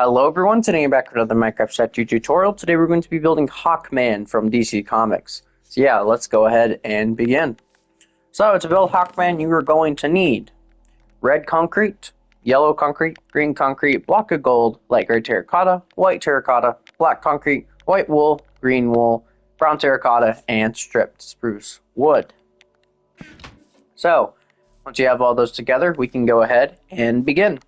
Hello everyone, today I'm back with another Minecraft statue tutorial. Today we're going to be building Hawkman from DC Comics. So yeah, let's go ahead and begin. So to build Hawkman, you are going to need red concrete, yellow concrete, green concrete, block of gold, light gray terracotta, white terracotta, black concrete, white wool, green wool, brown terracotta, and stripped spruce wood. So once you have all those together, we can go ahead and begin.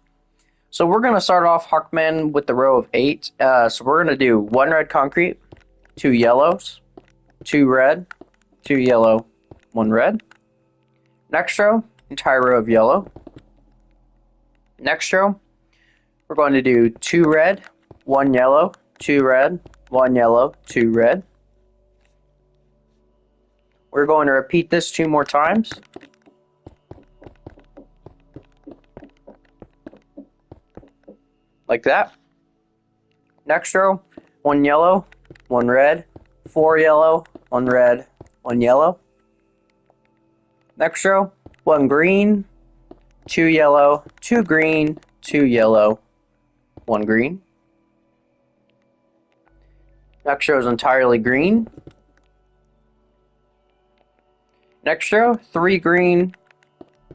So we're going to start off Hawkman with the row of 8. So we're going to do 1 red concrete, 2 yellows, 2 red, 2 yellow, 1 red. Next row, entire row of yellow. Next row, we're going to do 2 red, 1 yellow, 2 red, 1 yellow, 2 red. We're going to repeat this 2 more times. Like that. Next row, 1 yellow, 1 red, 4 yellow, 1 red, 1 yellow. Next row, 1 green, 2 yellow, 2 green, 2 yellow, 1 green. Next row is entirely green. Next row, 3 green,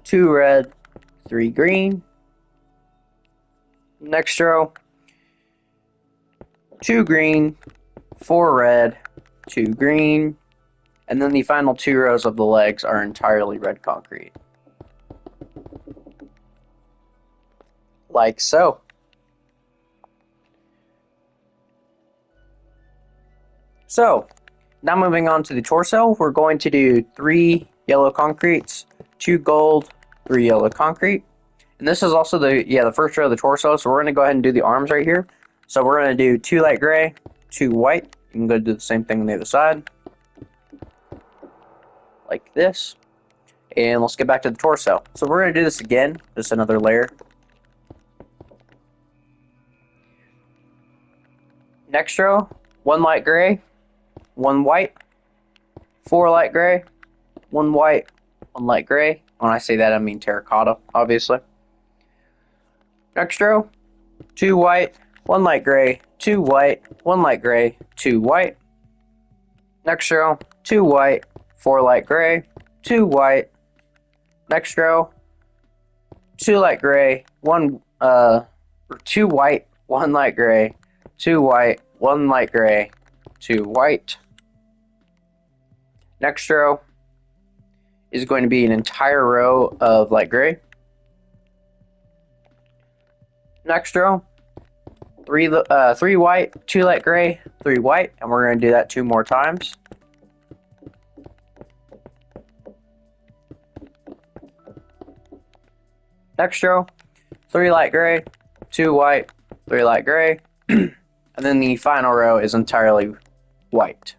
2 red, 3 green. Next row, 2 green, 4 red, 2 green, and then the final 2 rows of the legs are entirely red concrete. Like so. So, now moving on to the torso, we're going to do 3 yellow concretes, 2 gold, 3 yellow concrete. And this is also the first row of the torso, so we're going to go ahead and do the arms right here. So we're going to do 2 light gray, 2 white. You can go do the same thing on the other side. Like this. And let's get back to the torso. So we're going to do this again, just another layer. Next row, 1 light gray, 1 white, 4 light gray, 1 white, 1 light gray. When I say that, I mean terracotta, obviously. Next row, 2 white, 1 light gray, 2 white, 1 light gray, 2 white. Next row, 2 white, 4 light gray, 2 white. Next row, 2 light gray, 2 white, 1 light gray, 2 white, 1 light gray, 2 white. Next row is going to be an entire row of light gray. Next row, 3 white, 2 light gray, 3 white, and we're going to do that 2 more times. Next row, 3 light gray, 2 white, 3 light gray, and then the final row is entirely white.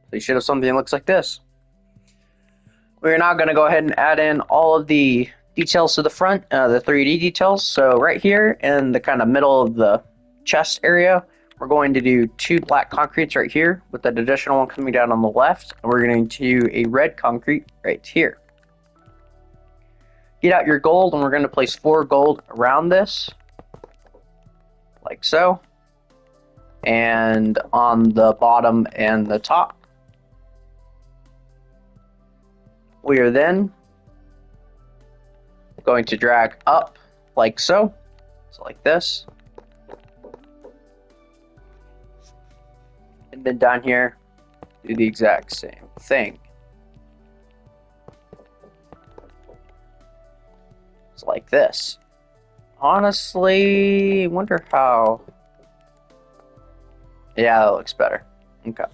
So you should have something that looks like this. We're now going to go ahead and add in all of the details to the front, the 3D details. So right here in the kind of middle of the chest area, we're going to do 2 black concretes right here with that additional one coming down on the left. And we're going to do a red concrete right here. Get out your gold, and we're going to place 4 gold around this, like so, and on the bottom and the top. We are then going to drag up like so, like this, and then down here do the exact same thing. It's like this. Honestly, wonder how. Yeah, that looks better. Okay.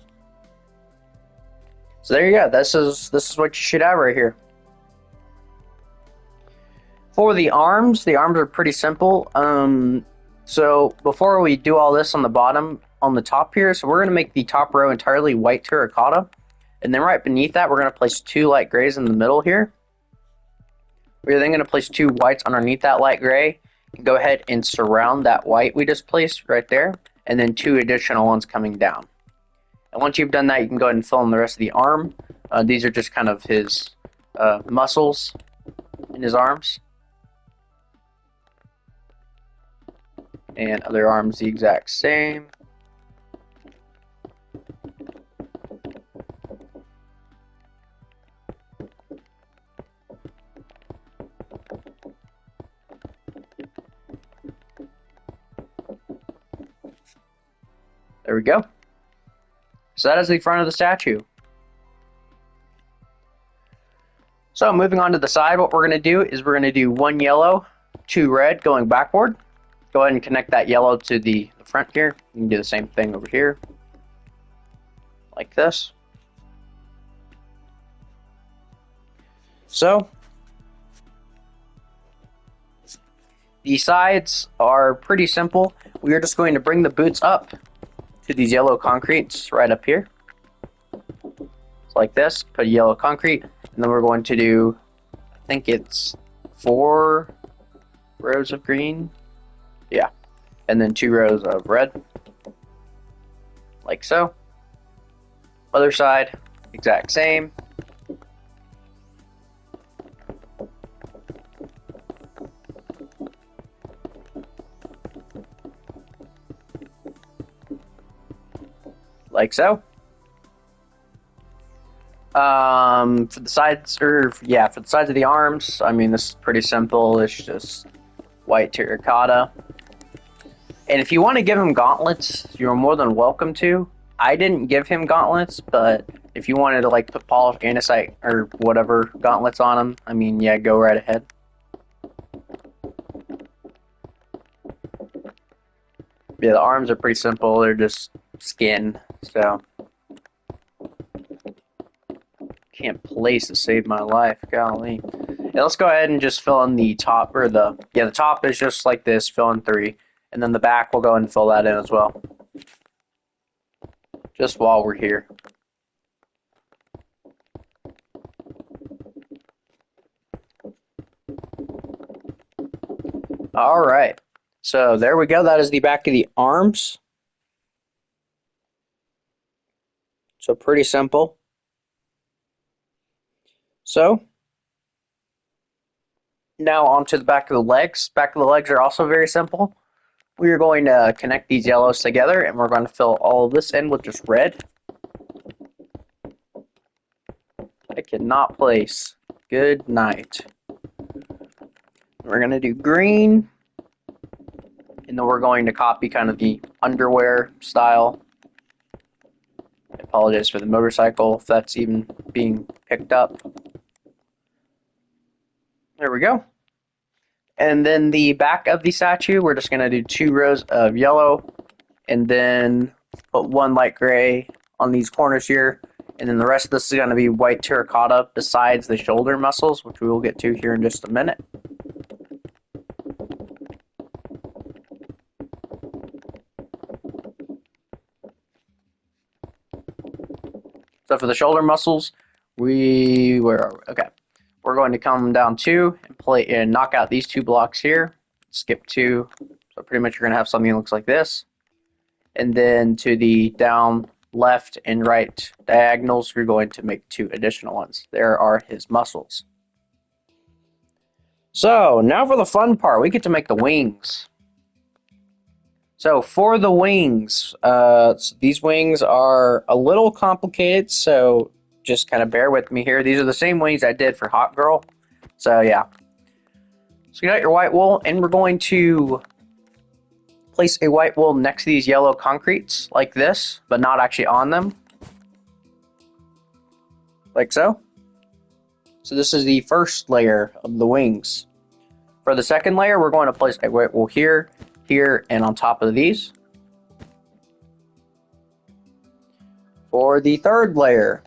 So there you go. This is what you should have right here. For the arms are pretty simple. So before we do all this on the top here, so we're going to make the top row entirely white terracotta. And then right beneath that, we're going to place 2 light grays in the middle here. We're then going to place 2 whites underneath that light gray. And go ahead and surround that white we just placed right there. And then 2 additional ones coming down. And once you've done that, you can go ahead and fill in the rest of the arm. These are just kind of his muscles in his arms. And other arms the exact same. There we go. So that is the front of the statue. So moving on to the side, what we're going to do is we're going to do 1 yellow, 2 red going backward. Go ahead and connect that yellow to the front here. You can do the same thing over here, like this. So the sides are pretty simple. We are just going to bring the boots up to these yellow concretes right up here. It's like this. Put yellow concrete, and then we're going to do, I think it's 4 rows of green. Yeah. And then 2 rows of red. Like so. Other side, exact same. Like so. For the sides, for the sides of the arms, I mean, this is pretty simple. It's just white terracotta. And if you want to give him gauntlets, you're more than welcome to. I didn't give him gauntlets, but if you wanted to like put polished andesite or whatever gauntlets on him, I mean, yeah, go right ahead. Yeah, the arms are pretty simple. They're just skin, so can't place to save my life. Golly. Yeah, let's go ahead and just fill in the top, or the top is just like this, fill in 3, and then the back we'll go ahead and fill that in as well. Just while we're here. All right. So there we go. That is the back of the arms. So pretty simple. So now onto the back of the legs. Back of the legs are also very simple. We are going to connect these yellows together, and we're going to fill all of this in with just red. I cannot place. Good night. We're going to do green, and then we're going to copy kind of the underwear style. I apologize for the motorcycle if that's even being picked up. There we go. And then the back of the statue, we're just going to do 2 rows of yellow, and then put 1 light gray on these corners here, and then the rest of this is going to be white terracotta besides the shoulder muscles, which we will get to here in just a minute. So for the shoulder muscles, where are we? Okay. We're going to come down 2 and knock out these 2 blocks here. Skip 2. So pretty much you're going to have something that looks like this. And then to the down left and right diagonals, we're going to make 2 additional ones. There are his muscles. So now for the fun part, we get to make the wings. So for the wings, these wings are a little complicated, so just kind of bear with me here. These are the same wings I did for Hot Girl. So yeah. So you got your white wool, and we're going to place a white wool next to these yellow concretes like this, but not actually on them. Like so. So this is the first layer of the wings. For the second layer, we're going to place a white wool here, here, and on top of these. For the third layer,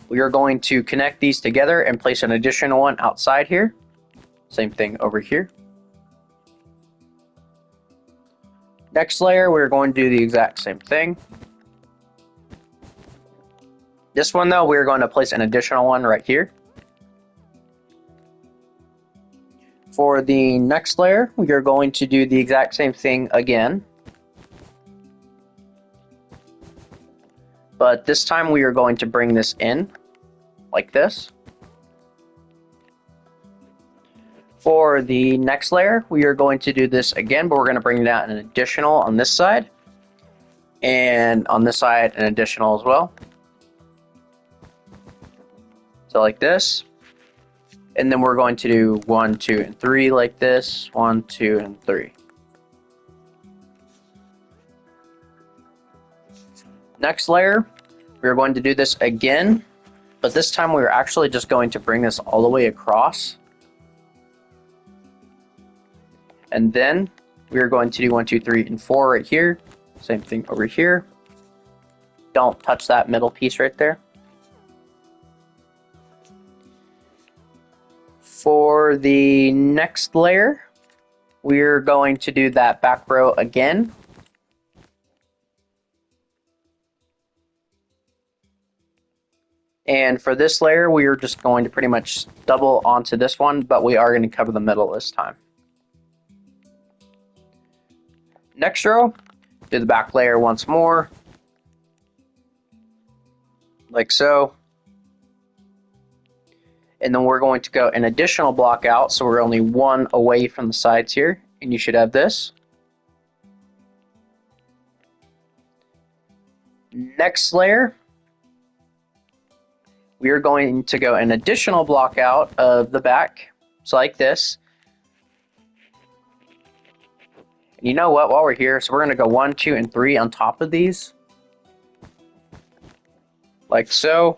we are going to connect these together and place an additional one outside here. Same thing over here. Next layer, we're going to do the exact same thing. This one though, we're going to place an additional one right here. For the next layer, we are going to do the exact same thing again. But this time we are going to bring this in like this. For the next layer, we are going to do this again, but we're going to bring down an additional on this side. And on this side, an additional as well. So like this. And then we're going to do 1, 2, and 3 like this. 1, 2, and 3. Next layer, we're going to do this again, but this time we're actually just going to bring this all the way across. And then we're going to do 1, 2, 3, and 4 right here. Same thing over here. Don't touch that middle piece right there. For the next layer, we're going to do that back row again. And for this layer, we are just going to pretty much double onto this one, but we are going to cover the middle this time. Next row, do the back layer once more, like so. And then we're going to go an additional block out, so we're only one away from the sides here, and you should have this. Next layer, we are going to go an additional block out of the back, so like this. And you know what, while we're here, so we're going to go 1, 2, and 3 on top of these, like so.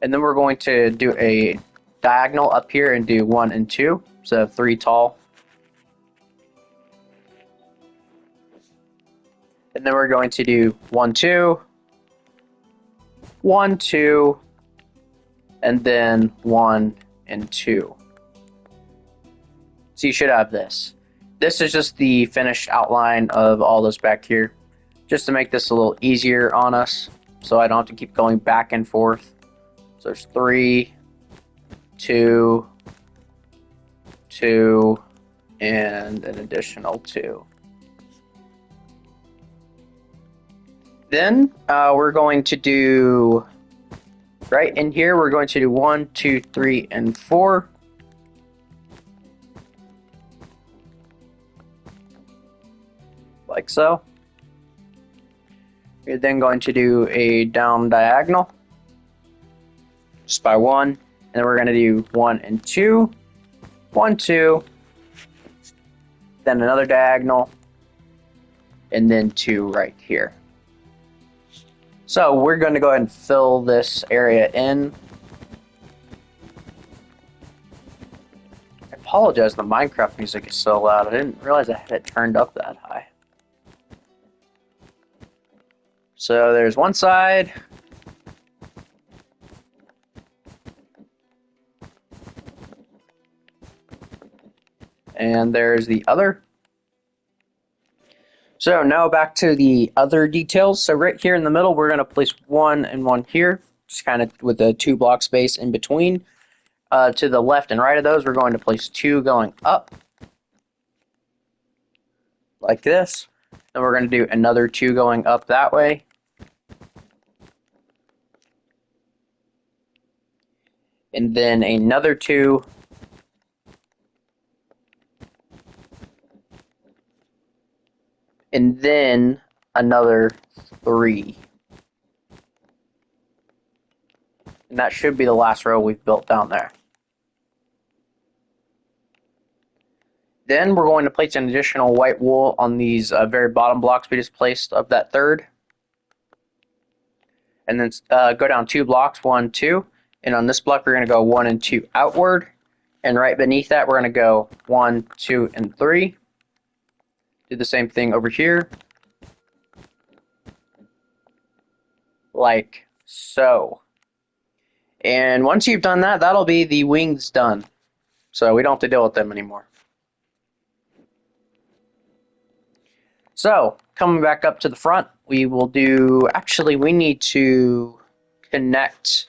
And then we're going to do a diagonal up here and do 1 and 2, so 3 tall. And then we're going to do 1, 2, 1, 2, and then 1 and 2. So you should have this. This is just the finished outline of all this back here, just to make this a little easier on us, so I don't have to keep going back and forth. So there's 3, 2, 2, and an additional 2. Then we're going to do, right in here, we're going to do 1, 2, 3, and 4. Like so. We're then going to do a down diagonal, just by 1, and then we're going to do 1 and 2, 1, 2, then another diagonal, and then 2 right here. So we're going to go ahead and fill this area in. I apologize, the Minecraft music is so loud. I didn't realize I had it turned up that high. So there's one side. And there's the other. So now back to the other details. So right here in the middle, we're going to place 1 and 1 here, just kind of with a 2 block space in between. To the left and right of those, we're going to place 2 going up, like this. Then we're going to do another 2 going up that way. And then another 2. And then another 3. And that should be the last row we've built down there. Then we're going to place an additional white wool on these very bottom blocks we just placed of that third. And then go down 2 blocks, 1, 2. And on this block, we're going to go 1 and 2 outward. And right beneath that, we're going to go 1, 2, and 3. Do the same thing over here. Like so. And once you've done that, that'll be the wings done. So we don't have to deal with them anymore. So, coming back up to the front, we will do, actually we need to connect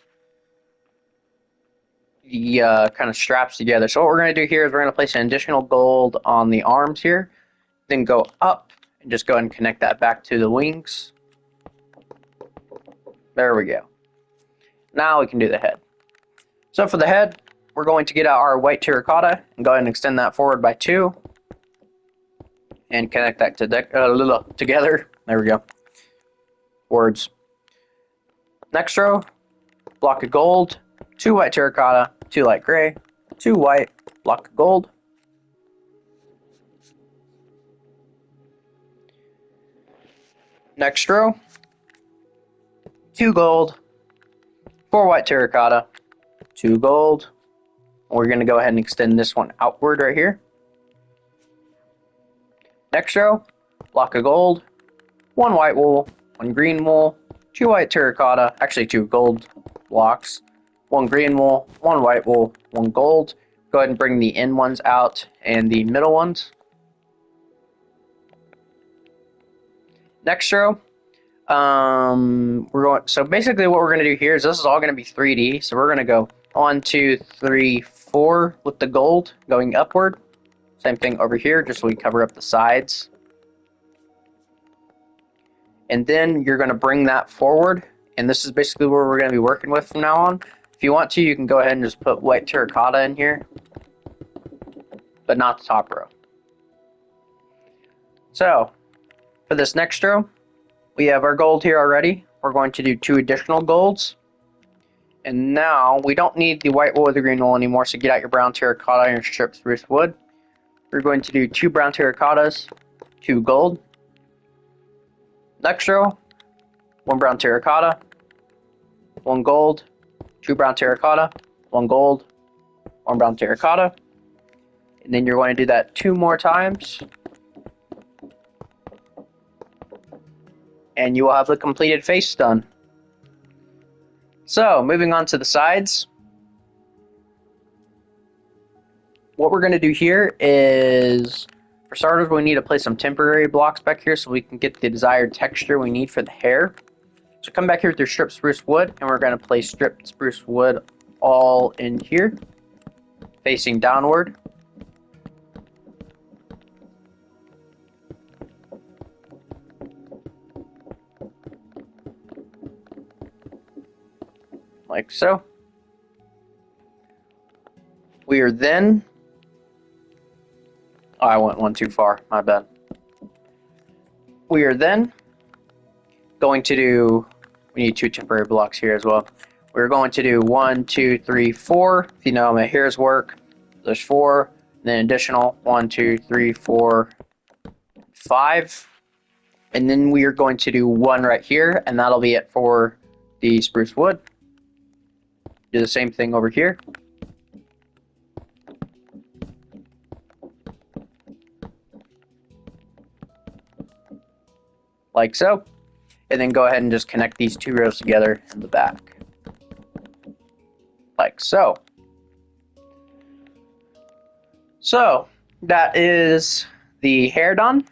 the kind of straps together. So what we're going to do here is we're going to place an additional gold on the arms here, then go up and just go ahead and connect that back to the wings. There we go. Now we can do the head. So for the head, we're going to get out our white terracotta and go ahead and extend that forward by 2. And connect that together. There we go. Words. Next row, block of gold, 2 white terracotta, 2 light gray, 2 white, block of gold. Next row, 2 gold, 4 white terracotta, 2 gold. We're going to go ahead and extend this one outward right here. Next row, block of gold, 1 white wool, 1 green wool, 2 white terracotta, actually 2 gold blocks, 1 green wool, 1 white wool, 1 gold. Go ahead and bring the end ones out and the middle ones. Next row, so basically what we're going to do here is this is all going to be 3D. So we're going to go 1, 2, 3, 4 with the gold going upward. Same thing over here, just so we cover up the sides. And then you're going to bring that forward, and this is basically where we're going to be working with from now on. If you want to, you can go ahead and just put white terracotta in here, but not the top row. So, for this next row, we have our gold here already. We're going to do 2 additional golds. And now, we don't need the white wool or the green wool anymore, so get out your brown terracotta and your stripped spruce wood. We're going to do 2 brown terracottas, 2 gold. Next row, 1 brown terracotta, 1 gold, 2 brown terracotta, 1 gold, 1 brown terracotta. And then you're going to do that 2 more times. And you will have the completed face done. So, moving on to the sides. What we're going to do here is, for starters, we need to place some temporary blocks back here so we can get the desired texture we need for the hair. So come back here with your stripped spruce wood, and we're going to place stripped spruce wood all in here, facing downward. Like so. We are then... Oh, I went one too far. My bad. We are then going to do... We need 2 temporary blocks here as well. We're going to do 1, 2, 3, 4. If you know how my hairs work, there's 4. Then additional 1, 2, 3, 4, 5. And then we are going to do 1 right here, and that'll be it for the spruce wood. Do the same thing over here. Like so. And then go ahead and just connect these 2 rows together in the back. Like so. So, that is the hair done.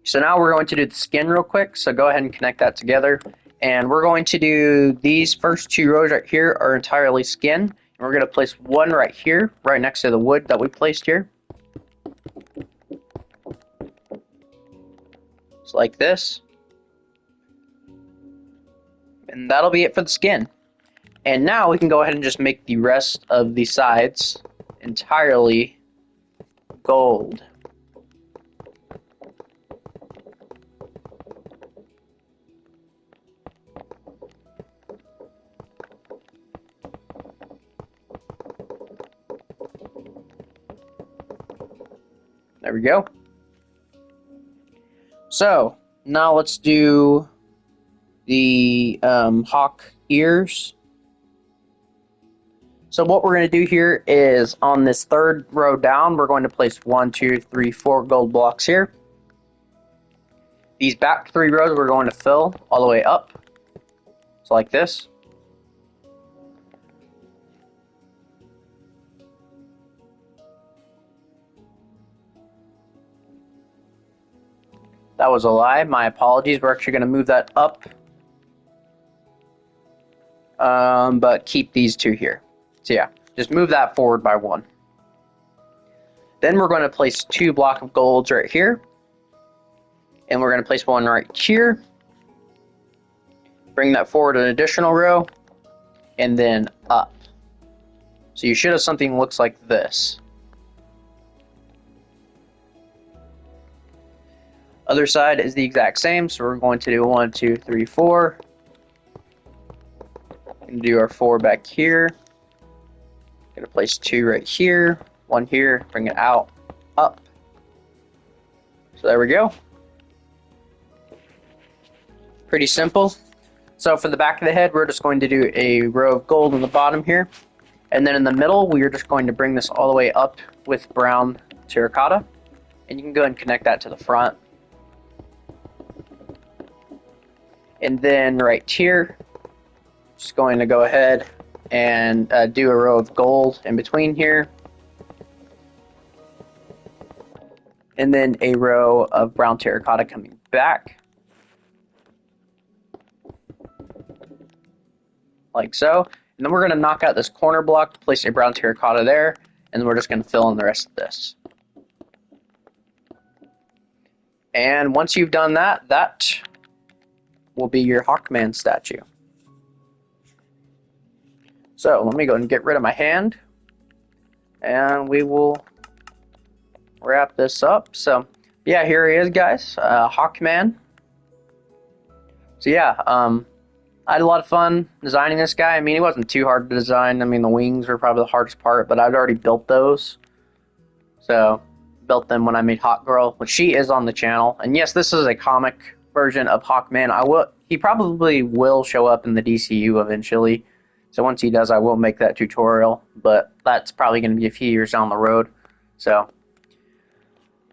So now we're going to do the skin real quick. So go ahead and connect that together. And we're going to do these first 2 rows right here are entirely skin. And we're going to place 1 right here, right next to the wood that we placed here. Just like this. And that'll be it for the skin. And now we can go ahead and just make the rest of the sides entirely gold. There we go. So, now let's do the hawk ears. So what we're going to do here is on this 3rd row down, we're going to place 1, 2, 3, 4 gold blocks here. These back 3 rows we're going to fill all the way up. So like this. That was a lie. My apologies. We're actually going to move that up. But keep these 2 here. So yeah, just move that forward by 1. Then we're going to place 2 blocks of golds right here. And we're going to place 1 right here. Bring that forward an additional row. And then up. So you should have something that looks like this. Other side is the exact same, so we're going to do 1, 2, 3, 4. And do our 4 back here. Gonna place 2 right here, 1 here, bring it out, up. So there we go. Pretty simple. So for the back of the head, we're just going to do a row of gold on the bottom here. And then in the middle, we are just going to bring this all the way up with brown terracotta. And you can go ahead and connect that to the front. And then right here, just going to go ahead and do a row of gold in between here. And then a row of brown terracotta coming back. Like so. And then we're going to knock out this corner block, place a brown terracotta there, and then we're just going to fill in the rest of this. And once you've done that, that will be your Hawkman statue. So let me go and get rid of my hand, and we will wrap this up. So yeah, here he is, guys, Hawkman. So yeah, I had a lot of fun designing this guy. I mean, he wasn't too hard to design. I mean, the wings were probably the hardest part, but I'd already built those. So, built them when I made Hawk Girl, which she is on the channel. And yes, this is a comic version of Hawkman. He probably will show up in the DCU eventually. So once he does, I will make that tutorial. But that's probably going to be a few years down the road. So,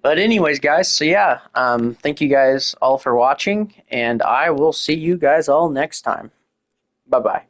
but anyways, guys, so yeah, thank you guys all for watching, and I will see you guys all next time. Bye-bye.